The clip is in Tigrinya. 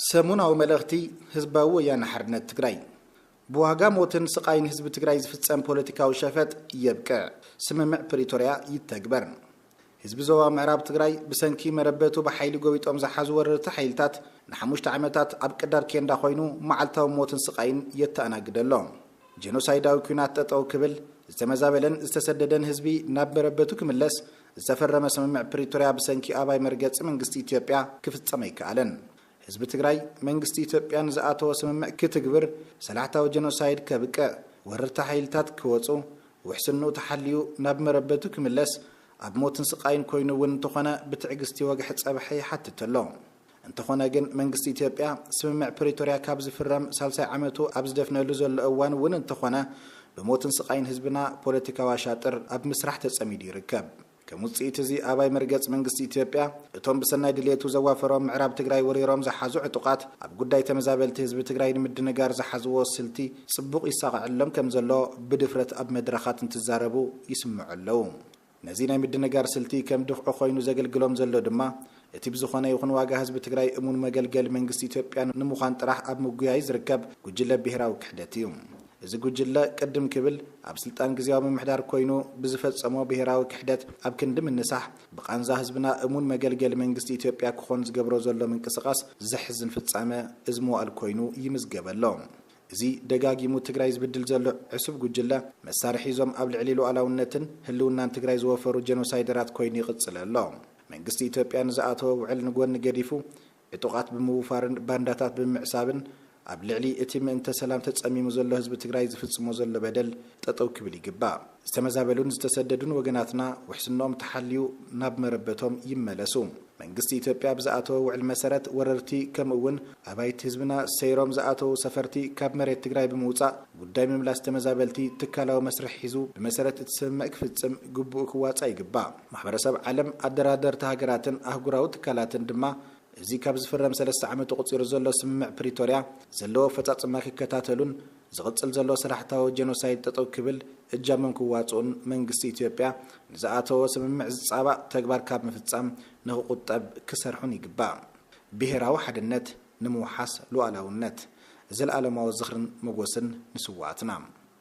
ሰሙናዊ መልእኽቲ ህዝባዊ ወያነ ሓርነት ትግራይ ብዋጋ ሞትን ስቃይን ህዝቢ ትግራይ ዝፍጸም ፖለቲካዊ ሸፈጥ ይብቅዕ ስምምዕ ፕሪቶሪያ ይተግበር ህዝቢ ዞባ ምዕራብ ትግራይ ብሰንኪ መረበቱ በሓይሊ ጎቢጦም ዝሓዙ ወረርቲ ሓይልታት ንሓሙሽተ ዓመታት ኣብ ቅዳር ኬንዳ ኮይኑ መዓልታዊ ሞትን ስቃይን የተኣናግደሎም ጄኖሳይዳዊ ኩናት ጠጠው ክብል ዝተመዛበለን ዝተሰደደን ህዝቢ ናብ መረበቱ ክምለስ ዝተፈረመ ስምምዕ ፕሪቶሪያ ብሰንኪ ኣባይ መርገጽ መንግስቲ ኢትዮጵያ ክፍጸም ኣይከኣለን ህዝቢ ትግራይ መንግስቲ ኢትዮጵያን ዝኣተወ ስምምዕ ክትግብር ሰላሕታዊ ጄኖሳይድ ከብቅዕ ወረርቲ ሓይልታት ክወጹ ውሕስኑ ተሓልዩ ናብ መረበቱ ክምለስ ኣብ ሞትን ስቃይን ኮይኑ እውን እንተኾነ ብትዕግስቲ ወግሕ ፀብሒ ይሓትተሎ እንተኾነ ግን መንግስቲ ኢትዮጵያ ስምምዕ ፕሪቶሪያ ካብ ዝፍረም ሳልሳይ ዓመቱ ኣብ ዝደፍነሉ ዘሎ እዋን እውን እንተኾነ ብሞትን ስቃይን ህዝብና ፖለቲካዊ ሻጥር ኣብ ምስራሕ ተጸሚዱ ይርከብ ከም ውጽኢት እዚ ኣባይ መርገጽ መንግስቲ ኢትዮጵያ እቶም ብሰናይ ድሌቱ ዘዋፈሮም ምዕራብ ትግራይ ወሪሮም ዝሓዙ ዕጡቃት ኣብ ጉዳይ ተመዛበልቲ ህዝቢ ትግራይ ንምድንጋር ዝሓዝዎ ስልቲ ጽቡቕ ይሳቕዓሎም ከም ዘሎ ብድፍረት ኣብ መድረኻት እንትዛረቡ ይስምዑ ኣለዉ ነዚ ናይ ምድንጋር ስልቲ ከም ድፍዑ ኮይኑ ዘገልግሎም ዘሎ ድማ እቲ ብዝኾነ ይኹን ዋጋ ህዝቢ ትግራይ እሙን መገልገል መንግስቲ ኢትዮጵያ ንምዃን ጥራሕ ኣብ ምጉያይ ዝርከብ ጉጅለ ብሄራዊ ክሕደት እዩ እዚ ጉጅለ ቅድም ክብል ኣብ ስልጣን ግዜያዊ ምምሕዳር ኮይኑ ብዝፈጸሞ ብሄራዊ ክሕደት ኣብ ክንዲ ምንሳሕ ብቃንዛ ህዝብና እሙን መገልገል መንግስቲ ኢትዮጵያ ክኾን ዝገብሮ ዘሎ ምንቅስቓስ ዘሕዝን ፍጻመ እዝመዋል ኮይኑ ይምዝገበሎ እዚ ደጋጊሙ ትግራይ ዝብድል ዘሎ ዕሱብ ጉጅለ መሳርሒ ሒዞም ኣብ ልዕሊ ሉዓላውነትን ህልውናን ትግራይ ዝወፈሩ ጄኖሳይደራት ኮይኑ ይቕጽል ኣሎ መንግስቲ ኢትዮጵያ ንዝኣተወ ውዕል ንጎኒ ገዲፉ ዕጡቃት ብምውፋርን ባንዳታት ብምዕሳብን ኣብ ልዕሊ እቲ ምእንተ ሰላም ተጸሚሙ ዘሎ ህዝቢ ትግራይ ዝፍጽሞ ዘሎ በደል ጠጠው ክብል ይግባእ ዝተመዛበሉን ዝተሰደዱን ወገናትና ውሕስኖም ተሓልዩ ናብ መረበቶም ይመለሱ መንግስቲ ኢትዮጵያ ብዝኣተወ ውዕል መሰረት ወረርቲ ከምኡውን ኣባይቲ ህዝብና ሰይሮም ዝኣተው ሰፈርቲ ካብ መሬት ትግራይ ብምውፃእ ጉዳይ ምምላስ ተመዛበልቲ ትካላዊ መስርሕ ሒዙ ብመሰረት እቲ ስምምዕ ክፍጽም ግቡእ ክዋፃእ ይግባእ ማሕበረሰብ ዓለም ኣደራደርቲ ሃገራትን ኣህጉራዊ ትካላትን ድማ እዚ ካብ ዝፍረም 3 ዓመት ቁጽሩ ዘሎ ስምምዕ ፕሪቶሪያ ዘለዎ ፈጻጽማ ክከታተሉን ዝቕጽል ዘሎ ሰላሕታዊ ጄኖሳይድ ጠጠው ክብል እጃሞም ክዋጽኡን መንግስቲ ኢትዮጵያ ንዝኣተወ ስምምዕ ዝጻባእ ተግባር ካብ ምፍጻም ንኽቁጠብ ክሰርሑን ይግባእ ብሄራዊ ሓድነት ንምውሓስ ሉዓላውነት ዘለኣለማዊ ዝኽርን መጎስን ንስዋዕትና